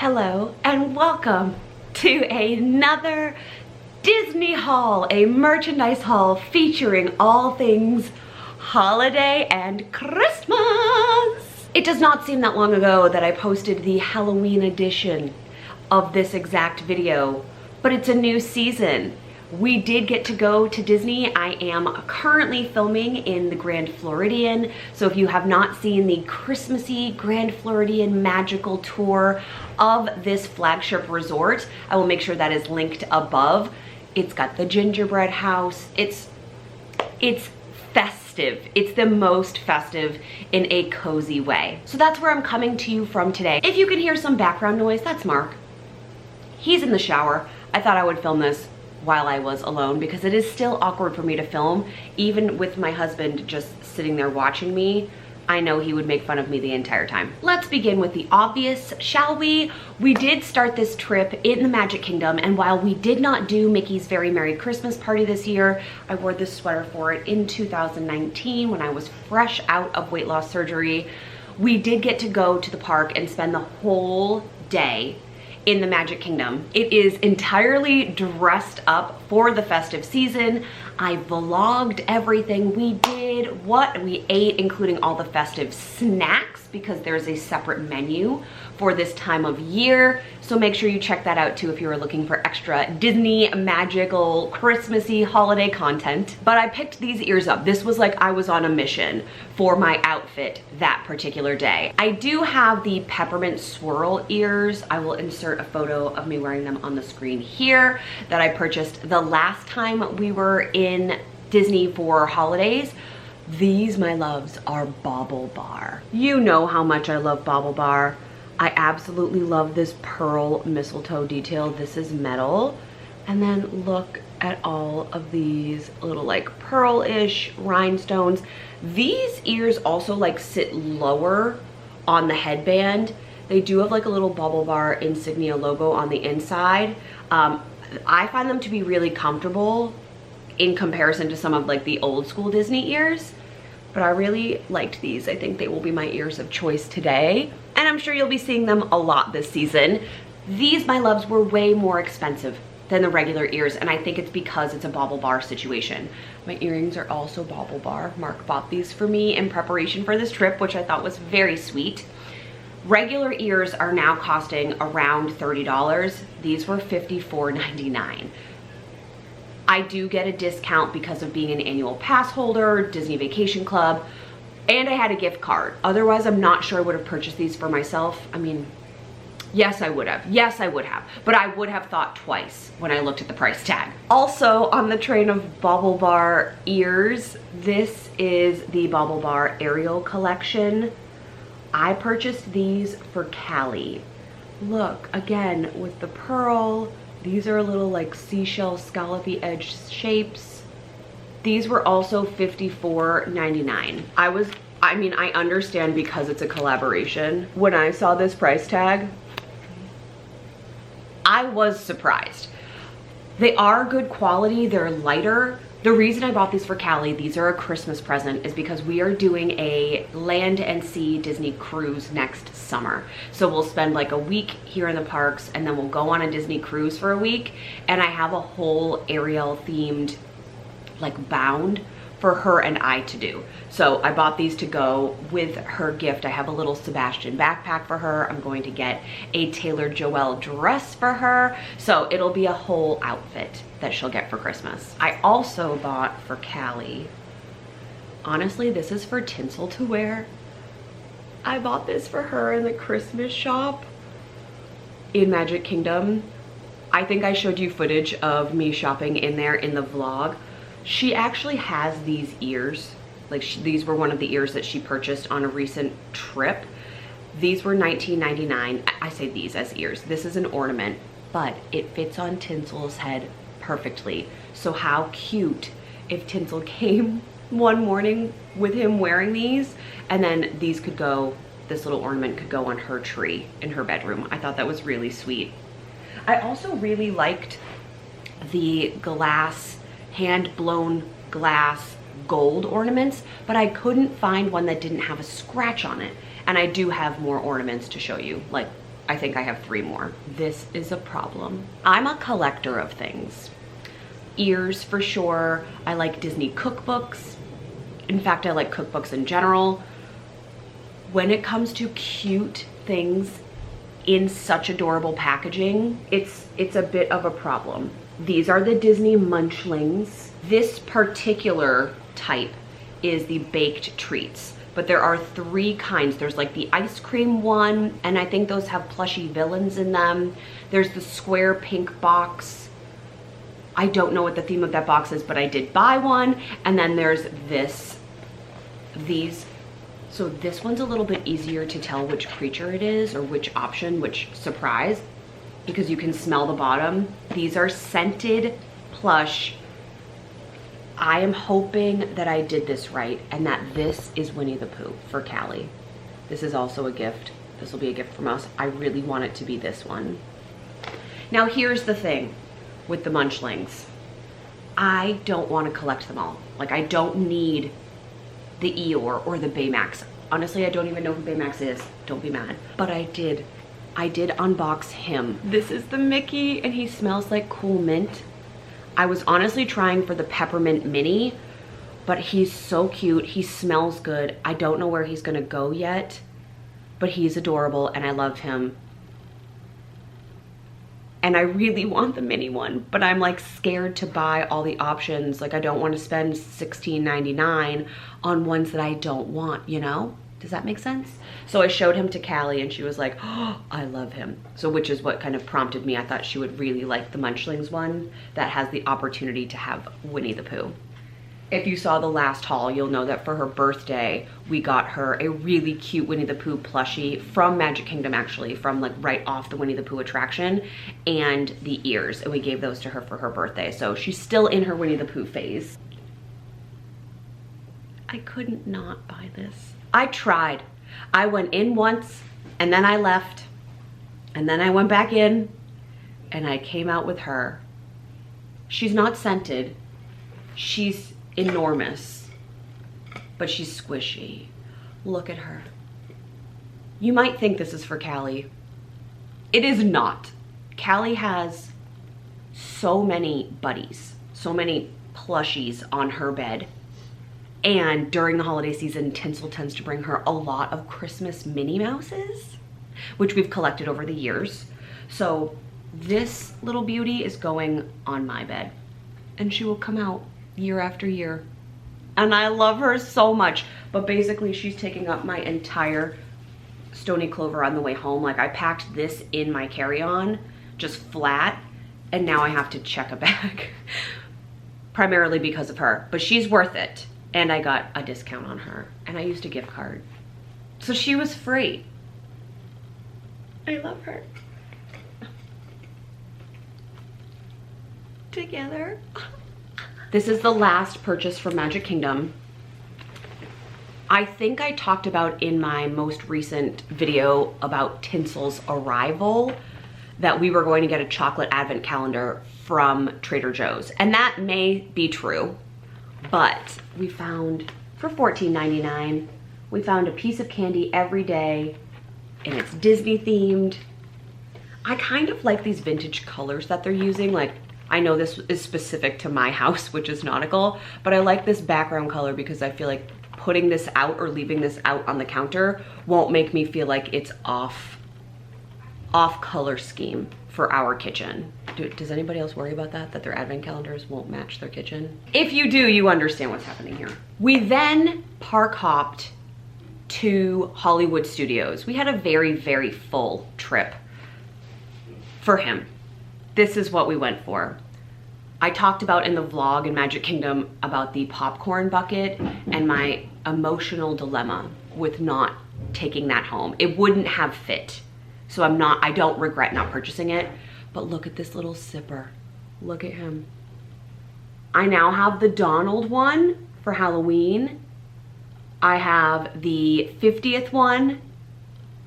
Hello and welcome to another Disney haul, a merchandise haul featuring all things holiday and Christmas. It does not seem that long ago that I posted the Halloween edition of this exact video, but it's a new season. We did get to go to Disney. I am currently filming in the Grand Floridian. So if you have not seen the Christmassy Grand Floridian magical tour of this flagship resort, I will make sure that is linked above. It's got the gingerbread house. It's festive. It's the most festive in a cozy way. So that's where I'm coming to you from today. If you can hear some background noise, that's Mark. He's in the shower. I thought I would film this while I was alone because it is still awkward for me to film. Even with my husband just sitting there watching me, I know he would make fun of me the entire time. Let's begin with the obvious, shall we? We did start this trip in the Magic Kingdom, and while we did not do Mickey's Very Merry Christmas Party this year, I wore this sweater for it in 2019 when I was fresh out of weight loss surgery. We did get to go to the park and spend the whole day in the Magic Kingdom. It is entirely dressed up for the festive season. I vlogged everything we did, what we ate, including all the festive snacks, because there's a separate menu for this time of year. So make sure you check that out too if you are looking for extra Disney magical Christmassy holiday content. But I picked these ears up. This was like I was on a mission for my outfit that particular day. I do have the peppermint swirl ears. I will insert a photo of me wearing them on the screen here that I purchased the last time we were in Disney for holidays. These, my loves, are Bobble Bar. You know how much I love Bobble Bar. I absolutely love this pearl mistletoe detail. This is metal. And then look at all of these little like pearl-ish rhinestones. These ears also like sit lower on the headband. They do have like a little Bobble Bar insignia logo on the inside. I find them to be really comfortable in comparison to some of like the old school Disney ears, but I really liked these. I think they will be my ears of choice today, and I'm sure you'll be seeing them a lot this season. These, my loves, were way more expensive than the regular ears, and I think it's because it's a Bobble Bar situation. My earrings are also Bobble Bar. Mark bought these for me in preparation for this trip, which I thought was very sweet. Regular ears are now costing around $30. These were $54.99. I do get a discount because of being an annual pass holder, Disney Vacation Club, and I had a gift card. Otherwise, I'm not sure I would have purchased these for myself. I mean, yes, I would have. Yes, I would have. But I would have thought twice when I looked at the price tag. Also, on the train of Bobble Bar ears, this is the Bobble Bar Ariel collection. I purchased these for Callie. Look, again, with the pearl. These are a little like seashell scallopy edge shapes. These were also $54.99. I mean, I understand because it's a collaboration. When I saw this price tag, I was surprised. They are good quality, they're lighter. The reason I bought these for Callie, these are a Christmas present, is because we are doing a land and sea Disney cruise next summer. So we'll spend like a week here in the parks and then we'll go on a Disney cruise for a week. And I have a whole Ariel themed like bound for her and I to do. So I bought these to go with her gift. I have a little Sebastian backpack for her. I'm going to get a tailored Joelle dress for her. So it'll be a whole outfit that she'll get for Christmas. I also bought for Callie, honestly, this is for tinsel to wear. I bought this for her in the Christmas shop in Magic Kingdom. I think I showed you footage of me shopping in there in the vlog. She actually has these ears. Like these were one of the ears that she purchased on a recent trip. These were $19.99. I say these as ears. This is an ornament, but it fits on Tinsel's head perfectly. So how cute if Tinsel came one morning with him wearing these, and then these could go, this little ornament could go on her tree in her bedroom. I thought that was really sweet. I also really liked the glass, hand-blown glass gold ornaments, but I couldn't find one that didn't have a scratch on it. And I do have more ornaments to show you. Like, I think I have 3 more. This is a problem. I'm a collector of things. Ears for sure. I like Disney cookbooks. In fact, I like cookbooks in general. When it comes to cute things in such adorable packaging, it's a bit of a problem. These are the Disney Munchlings. This particular type is the baked treats, but there are 3 kinds. There's like the ice cream one, and I think those have plushy villains in them. There's the square pink box. I don't know what the theme of that box is, but I did buy one. And then there's these. So this one's a little bit easier to tell which creature it is, or which option, which surprise, because you can smell the bottom. These are scented plush. I am hoping that I did this right and that this is Winnie the Pooh for Callie. This is also a gift. This will be a gift from us. I really want it to be this one. Now here's the thing with the Munchlings. I don't want to collect them all. Like, I don't need the Eeyore or the Baymax. Honestly, I don't even know who Baymax is. Don't be mad. But I did unbox him. This is the Mickey, and he smells like cool mint. I was honestly trying for the peppermint mini, but he's so cute. He smells good. I don't know where he's gonna go yet, but he's adorable and I love him. And I really want the mini one, but I'm like scared to buy all the options. Like, I don't want to spend $16.99 on ones that I don't want, you know? Does that make sense? So I showed him to Callie and she was like, oh, I love him. So which is what kind of prompted me. I thought she would really like the Munchlings one that has the opportunity to have Winnie the Pooh. If you saw the last haul, you'll know that for her birthday, we got her a really cute Winnie the Pooh plushie from Magic Kingdom, actually, from like right off the Winnie the Pooh attraction, and the ears, and we gave those to her for her birthday. So she's still in her Winnie the Pooh phase. I couldn't not buy this. I tried. I went in once, and then I left, and then I went back in, and I came out with her. She's not scented. She's enormous, but she's squishy. Look at her. You might think this is for Callie. It is not. Callie has so many buddies, so many plushies on her bed. And during the holiday season, Tinsel tends to bring her a lot of Christmas Minnie Mouses, which we've collected over the years. So this little beauty is going on my bed, and she will come out year after year. And I love her so much. But basically, she's taking up my entire Stony Clover on the way home. Like, I packed this in my carry-on, just flat, and now I have to check a bag. Primarily because of her. But she's worth it. And I got a discount on her, and I used a gift card. So she was free. I love her. Together. This is the last purchase from Magic Kingdom. I think I talked about in my most recent video about Tinsel's arrival that we were going to get a chocolate advent calendar from Trader Joe's. And that may be true. But we found, for $14.99, we found a piece of candy every day, and it's Disney themed. I kind of like these vintage colors that they're using. Like, I know this is specific to my house, which is nautical, but I like this background color because I feel like putting this out or leaving this out on the counter won't make me feel like it's off color scheme for our kitchen. Does anybody else worry about that their advent calendars won't match their kitchen? If you do, you understand what's happening here. We then park hopped to Hollywood Studios. We had a very, very full trip for him. This is what we went for. I talked about in the vlog in Magic Kingdom about the popcorn bucket and my emotional dilemma with not taking that home. It wouldn't have fit. So I don't regret not purchasing it, but look at this little sipper. Look at him. I now have the Donald one for Halloween. I have the 50th one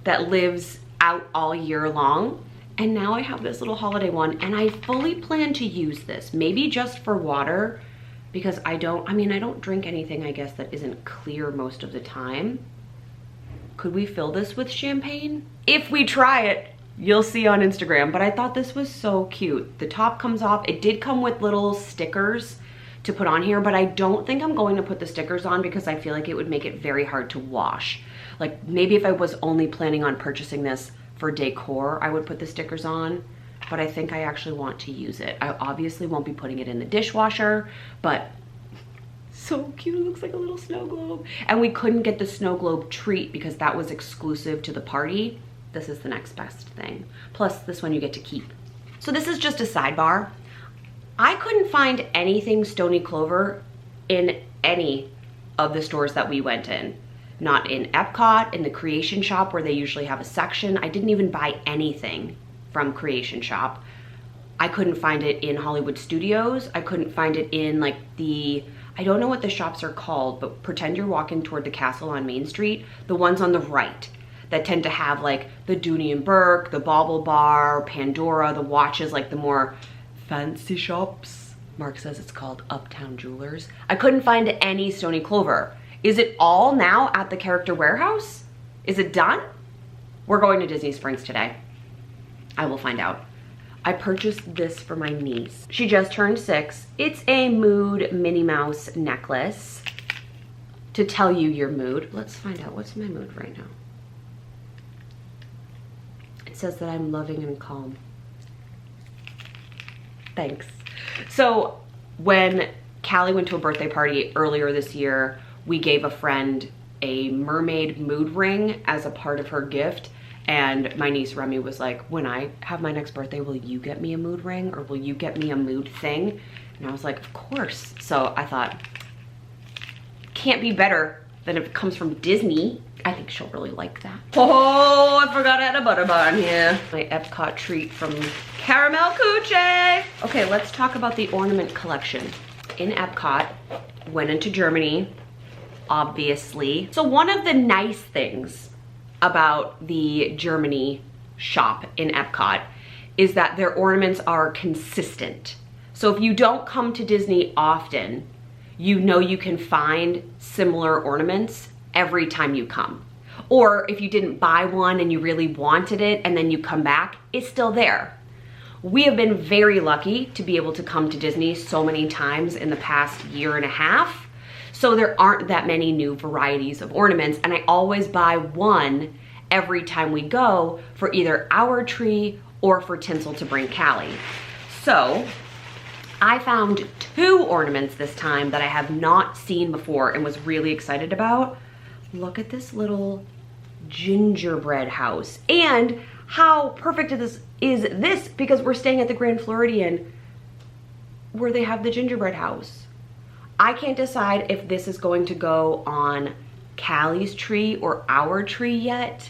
that lives out all year long. And now I have this little holiday one, and I fully plan to use this, maybe just for water, because I don't drink anything, I guess, that isn't clear most of the time. Could we fill this with champagne? If we try it, You'll see on Instagram, but I thought this was so cute. The top comes off. It did come with little stickers to put on here, but I don't think I'm going to put the stickers on because I feel like it would make it very hard to wash. Like maybe if I was only planning on purchasing this for decor, I would put the stickers on, but I think I actually want to use it. I obviously won't be putting it in the dishwasher, but so cute. It looks like a little snow globe. And we couldn't get the snow globe treat because that was exclusive to the party. This is the next best thing. Plus this one you get to keep. So this is just a sidebar. I couldn't find anything Stony Clover in any of the stores that we went in. Not in Epcot, in the Creation Shop where they usually have a section. I didn't even buy anything from Creation Shop. I couldn't find it in Hollywood Studios. I couldn't find it in like the, I don't know what the shops are called, but pretend you're walking toward the castle on Main Street. The ones on the right that tend to have like the Dooney and Burke, the Bobble Bar, Pandora, the watches, like the more fancy shops. Mark says it's called Uptown Jewelers. I couldn't find any Stony Clover. Is it all now at the Character Warehouse? Is it done? We're going to Disney Springs today. I will find out. I purchased this for my niece. She just turned 6. It's a mood Minnie Mouse necklace to tell you your mood. Let's find out what's my mood right now. It says that I'm loving and calm. Thanks. So when Callie went to a birthday party earlier this year, we gave a friend a mermaid mood ring as a part of her gift. And my niece Remy was like, when I have my next birthday, will you get me a mood ring or will you get me a mood thing? And I was like, of course. So I thought, can't be better than if it comes from Disney. I think she'll really like that. Oh, I forgot I had a butter bar in here. My Epcot treat from Caramel Coochie. Okay, let's talk about the ornament collection. In Epcot, went into Germany, obviously. So one of the nice things about the Germany shop in Epcot is that their ornaments are consistent. So if you don't come to Disney often, you know you can find similar ornaments every time you come. Or if you didn't buy one and you really wanted it and then you come back, it's still there. We have been very lucky to be able to come to Disney so many times in the past year and a half. So there aren't that many new varieties of ornaments, and I always buy one every time we go for either our tree or for tinsel to bring Callie. So I found 2 ornaments this time that I have not seen before and was really excited about. Look at this little gingerbread house. And how perfect is this because we're staying at the Grand Floridian where they have the gingerbread house. I can't decide if this is going to go on Callie's tree or our tree yet.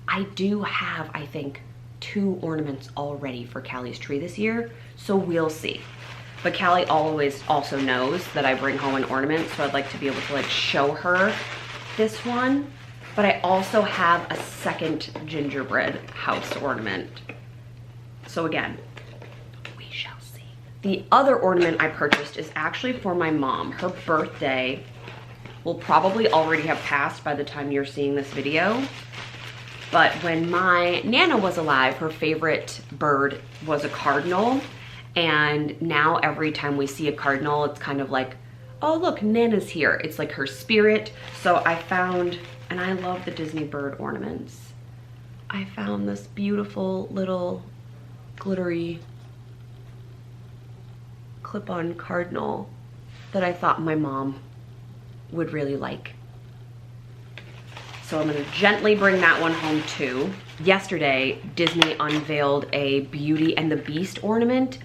I do have, I think, 2 ornaments already for Callie's tree this year, so we'll see. But Callie always also knows that I bring home an ornament, so I'd like to be able to like show her this one. But I also have a second gingerbread house ornament. So again, we shall see. The other ornament I purchased is actually for my mom. Her birthday will probably already have passed by the time you're seeing this video. But when my Nana was alive, her favorite bird was a cardinal. And now every time we see a cardinal, it's kind of like, oh look, Nana's here. It's like her spirit. So I found, and I love the Disney bird ornaments. I found this beautiful little glittery clip-on cardinal that I thought my mom would really like. So I'm gonna gently bring that one home too. Yesterday, Disney unveiled a Beauty and the Beast ornament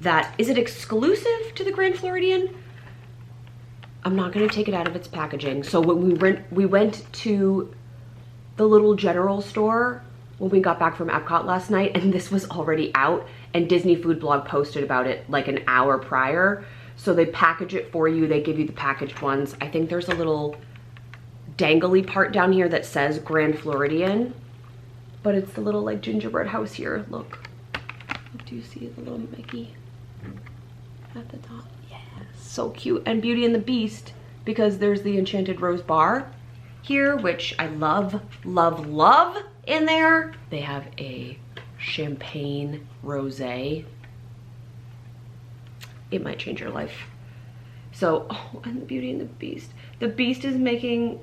that, is it exclusive to the Grand Floridian? I'm not gonna take it out of its packaging. So when we went to the little general store when we got back from Epcot last night, and this was already out, and Disney Food Blog posted about it like an hour prior. So they package it for you, they give you the packaged ones. I think there's a little dangly part down here that says Grand Floridian, but it's the little like gingerbread house here. Look, do you see the little Mickey at the top? Yeah, so cute. And Beauty and the Beast, because there's the Enchanted Rose bar here, which I love, love, love in there. They have a champagne rosé. It might change your life. So, oh, and the Beauty and the Beast. The Beast is making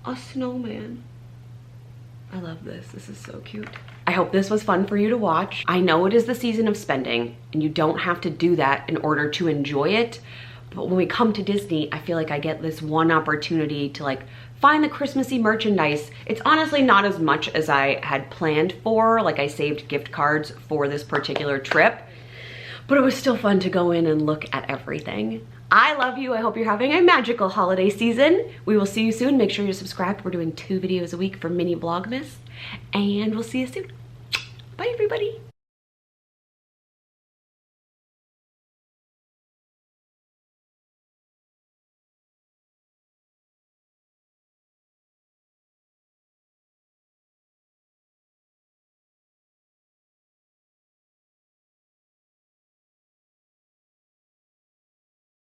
a snowman. I love this. This is so cute. I hope this was fun for you to watch. I know it is the season of spending, and you don't have to do that in order to enjoy it. But when we come to Disney, I feel like I get this one opportunity to like find the Christmassy merchandise. It's honestly not as much as I had planned for. Like, I saved gift cards for this particular trip, but it was still fun to go in and look at everything. I love you. I hope you're having a magical holiday season. We will see you soon. Make sure you're subscribed. We're doing 2 videos a week for mini Vlogmas, and we'll see you soon. Bye, everybody.